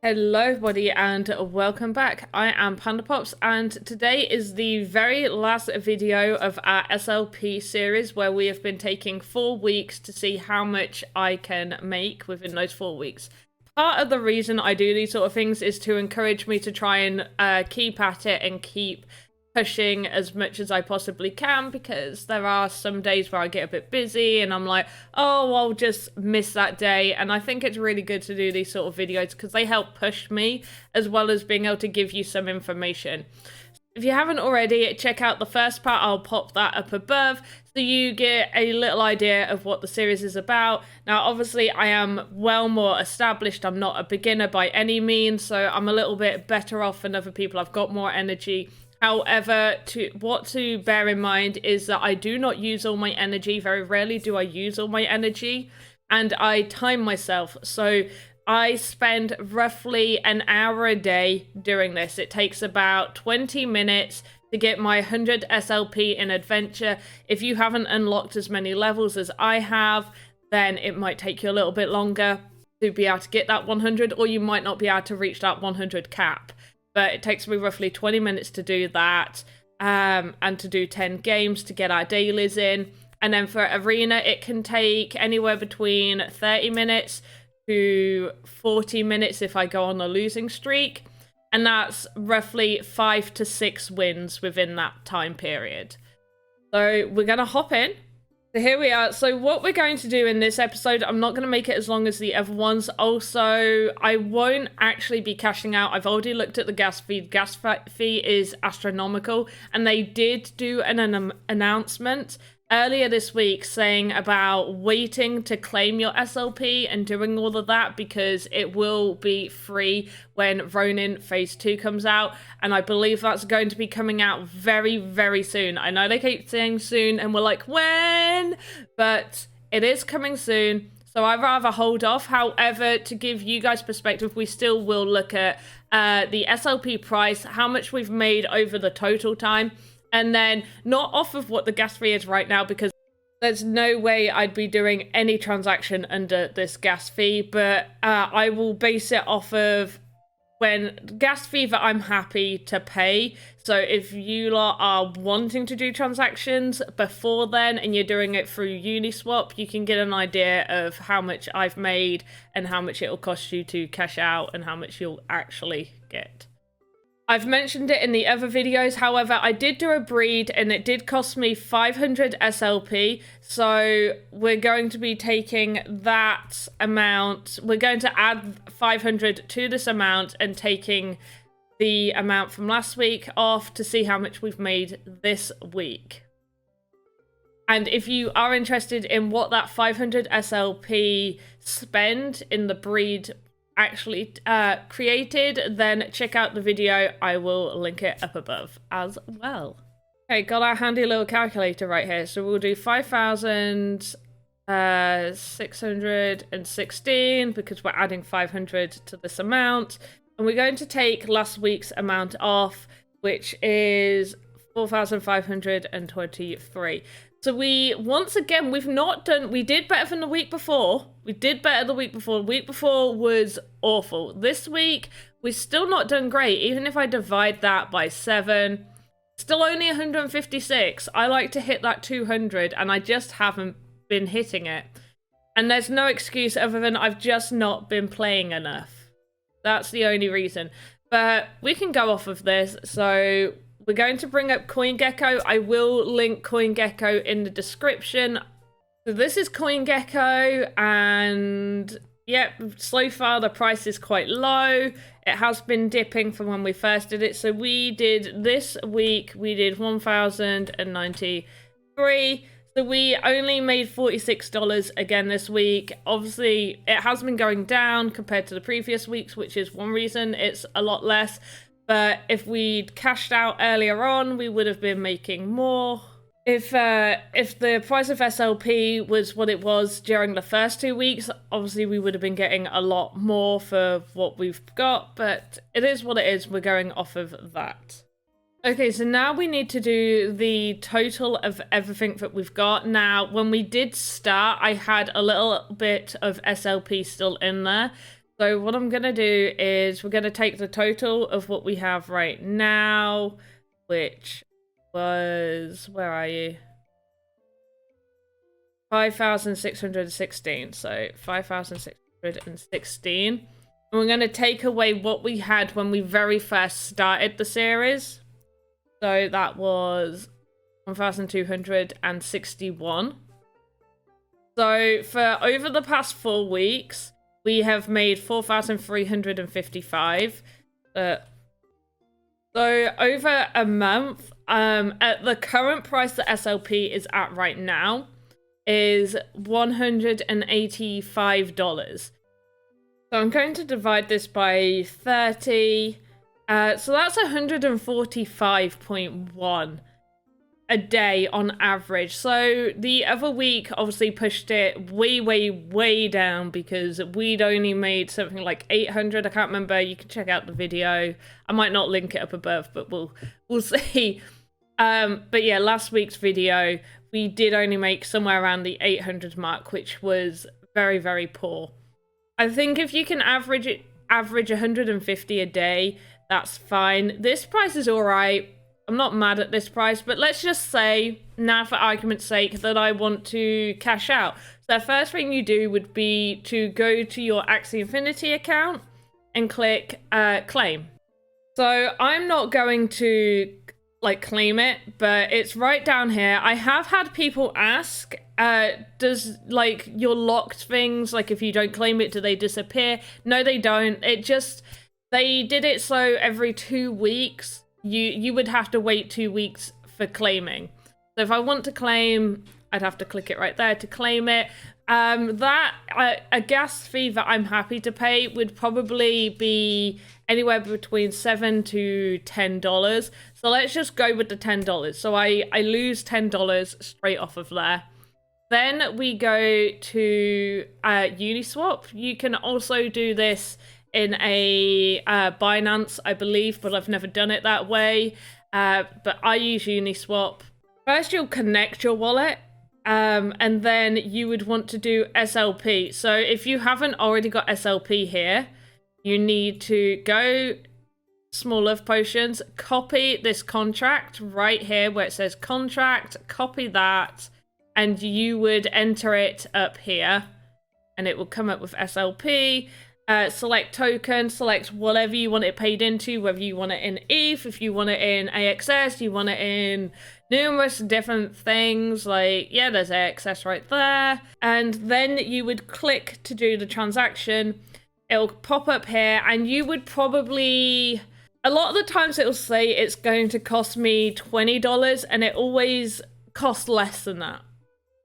Hello everybody and welcome back. I am Panda Pops and today is the very last video of our SLP series where we have been taking 4 weeks to see how much I can make within those 4 weeks. Part of the reason I do these sort of things is to encourage me to try and keep at it and keep pushing as much as I possibly can, because there are some days where I get a bit busy and I'm like, oh, I'll just miss that day. And I think it's really good to do these sort of videos because they help push me as well as being able to give you some information. If you haven't already, check out the first part. I'll pop that up above so you get a little idea of what the series is about. Now, obviously, I am well more established. I'm not a beginner by any means, so I'm a little bit better off than other people. I've got more energy. However, what to bear in mind is that I do not use all my energy. Very rarely do I use all my energy, and I time myself. So I spend roughly an hour a day doing this. It takes about 20 minutes to get my 100 SLP in Adventure. If you haven't unlocked as many levels as I have, then it might take you a little bit longer to be able to get that 100, or you might not be able to reach that 100 cap. But it takes me roughly 20 minutes to do that, and to do 10 games to get our dailies in. And then for Arena, it can take anywhere between 30 minutes to 40 minutes if I go on a losing streak. And that's roughly 5 to 6 wins within that time period. So we're going to hop in. So here we are. So what we're going to do in this episode, I'm not going to make it as long as the other ones. Also, I won't actually be cashing out. I've already looked at the gas fee. Gas fee is astronomical. And they did do an announcement earlier this week saying about waiting to claim your SLP and doing all of that because it will be free when Ronin Phase 2 comes out. And I believe that's going to be coming out very, very soon. I know they keep saying soon and we're like, when? But it is coming soon. So I'd rather hold off. However, to give you guys perspective, we still will look at the SLP price, how much we've made over the total time. And then not off of what the gas fee is right now, because there's no way I'd be doing any transaction under this gas fee. But I will base it off of when gas fee that I'm happy to pay. So if you lot are wanting to do transactions before then and you're doing it through Uniswap, you can get an idea of how much I've made and how much it'll cost you to cash out and how much you'll actually get. I've mentioned it in the other videos, however, I did do a breed and it did cost me 500 SLP, so we're going to be taking that amount, we're going to add 500 to this amount and taking the amount from last week off to see how much we've made this week. And if you are interested in what that 500 SLP spend in the breed actually created, then check out the video. I will link it up above as well. Okay, got our handy little calculator right here. So we'll do 5,616 because we're adding 500 to this amount. And we're going to take last week's amount off, which is 4,523. So once again, we did better than the week before. We did better the week before. The week before was awful. This week, we're still not done great. Even if I divide that by 7, still only 156. I like to hit that 200, and I just haven't been hitting it. And there's no excuse other than I've just not been playing enough. That's the only reason. But we can go off of this, so we're going to bring up CoinGecko. I will link CoinGecko in the description. So this is CoinGecko, and yep, so far the price is quite low. It has been dipping from when we first did it. So this week, we did 1,093. So we only made $46 again this week. Obviously, it has been going down compared to the previous weeks, which is one reason it's a lot less. But if we'd cashed out earlier on, we would have been making more. If the price of SLP was what it was during the first 2 weeks, obviously we would have been getting a lot more for what we've got. But it is what it is. We're going off of that. Okay, so now we need to do the total of everything that we've got. Now, when we did start, I had a little bit of SLP still in there. So what I'm going to do is we're going to take the total of what we have right now, which was, where are you? 5,616. So 5,616. And we're going to take away what we had when we very first started the series. So that was 1,261. So for over the past 4 weeks, we have made 4,355. So over a month, at the current price that SLP is at right now, is $185. So I'm going to divide this by 30. So that's 145.1 a day on average. So the other week obviously pushed it way down because we'd only made something like 800. I can't remember. You can check out the video. I might not link it up above, but we'll see. But yeah, last week's video, we did only make somewhere around the 800 mark, which was very poor. I think if you can average 150 a day, that's fine. This price is all right. I'm not mad at this price, but let's just say, now for argument's sake, that I want to cash out. So the first thing you do would be to go to your Axie Infinity account and click claim. So I'm not going to claim it, but it's right down here. I have had people ask, does your locked things, if you don't claim it, do they disappear? No, they don't. They did it so every 2 weeks. You would have to wait 2 weeks for claiming. So if I want to claim, I'd have to click it right there to claim it. A gas fee that I'm happy to pay would probably be anywhere between $7 to $10. So let's just go with the $10. So I lose $10 straight off of there. Then we go to Uniswap. You can also do this in a Binance, I believe, but I've never done it that way. But I use Uniswap. First, you'll connect your wallet, and then you would want to do SLP. So if you haven't already got SLP here, you need to go Small Love Potions, copy this contract right here where it says contract, copy that, and you would enter it up here, and it will come up with SLP. Select token, select whatever you want it paid into, whether you want it in ETH, if you want it in AXS, you want it in numerous different things, there's AXS right there. And then you would click to do the transaction. It'll pop up here, and you would probably, a lot of the times it'll say it's going to cost me $20, and it always costs less than that.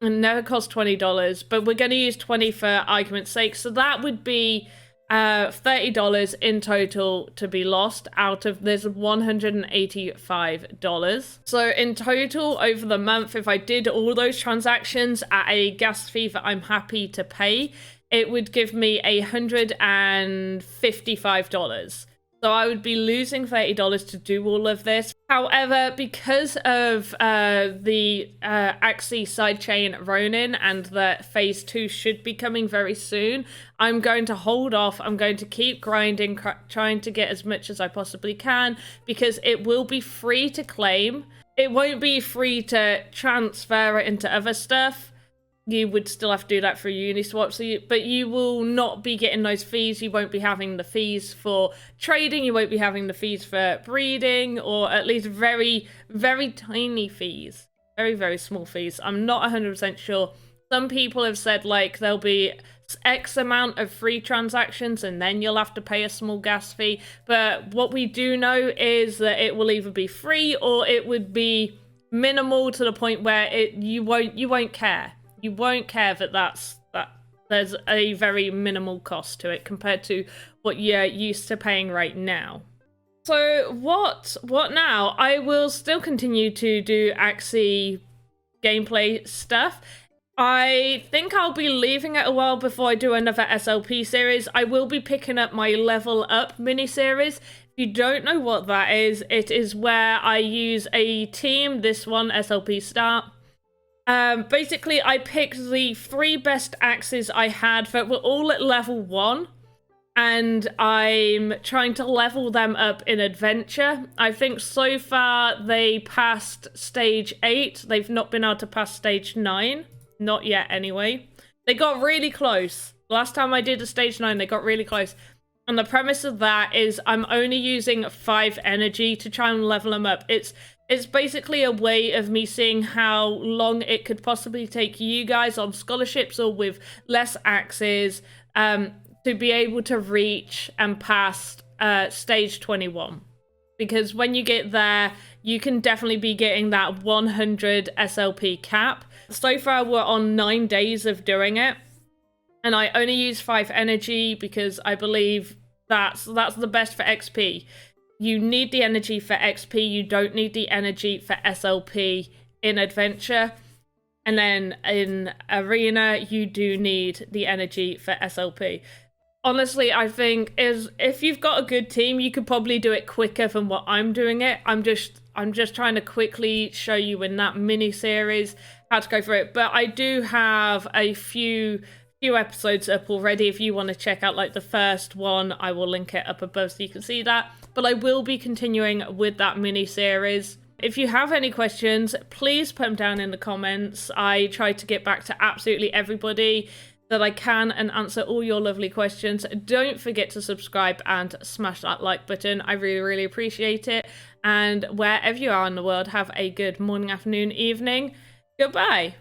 It never costs $20, but we're going to use 20 for argument's sake. So that would be $30 in total to be lost out of this $185. So in total over the month, if I did all those transactions at a gas fee that I'm happy to pay, it would give me $155. So I would be losing $30 to do all of this. However, because of the Axie sidechain Ronin and that phase 2 should be coming very soon, I'm going to hold off. I'm going to keep grinding, trying to get as much as I possibly can, because it will be free to claim. It won't be free to transfer it into other stuff. You would still have to do that through Uniswap, but you will not be getting those fees. You won't be having the fees for trading. You won't be having the fees for breeding, or at least very tiny fees. Very small fees. I'm not 100% sure. Some people have said there'll be X amount of free transactions and then you'll have to pay a small gas fee. But what we do know is that it will either be free or it would be minimal to the point where you won't care. You won't care that there's a very minimal cost to it compared to what you're used to paying right now. So what now? I will still continue to do Axie gameplay stuff. I think I'll be leaving it a while before I do another SLP series. I will be picking up my Level Up mini-series. If you don't know what that is, it is where I use a team, this one, SLP Start. Basically, I picked the 3 best Axies I had that were all at level 1. and I'm trying to level them up in adventure. I think so far they passed stage 8. They've not been able to pass stage 9. Not yet, anyway. They got really close. Last time I did a stage 9, they got really close. And the premise of that is I'm only using 5 energy to try and level them up. It's basically a way of me seeing how long it could possibly take you guys on scholarships or with less axes to be able to reach and pass stage 21. Because when you get there, you can definitely be getting that 100 SLP cap. So far, we're on 9 days of doing it. And I only use 5 energy because I believe that's the best for XP. You need the energy for XP. You don't need the energy for SLP in adventure. And then in arena, you do need the energy for SLP. Honestly, I think if you've got a good team, you could probably do it quicker than what I'm doing it. I'm just trying to quickly show you in that mini series how to go through it. But I do have a few episodes up already. If you want to check out like the first one, I will link it up above so you can see that. But I will be continuing with that mini series. If you have any questions, please put them down in the comments. I try to get back to absolutely everybody that I can and answer all your lovely questions. Don't forget to subscribe and smash that like button. I really, really appreciate it. And wherever you are in the world, have a good morning, afternoon, evening. Goodbye.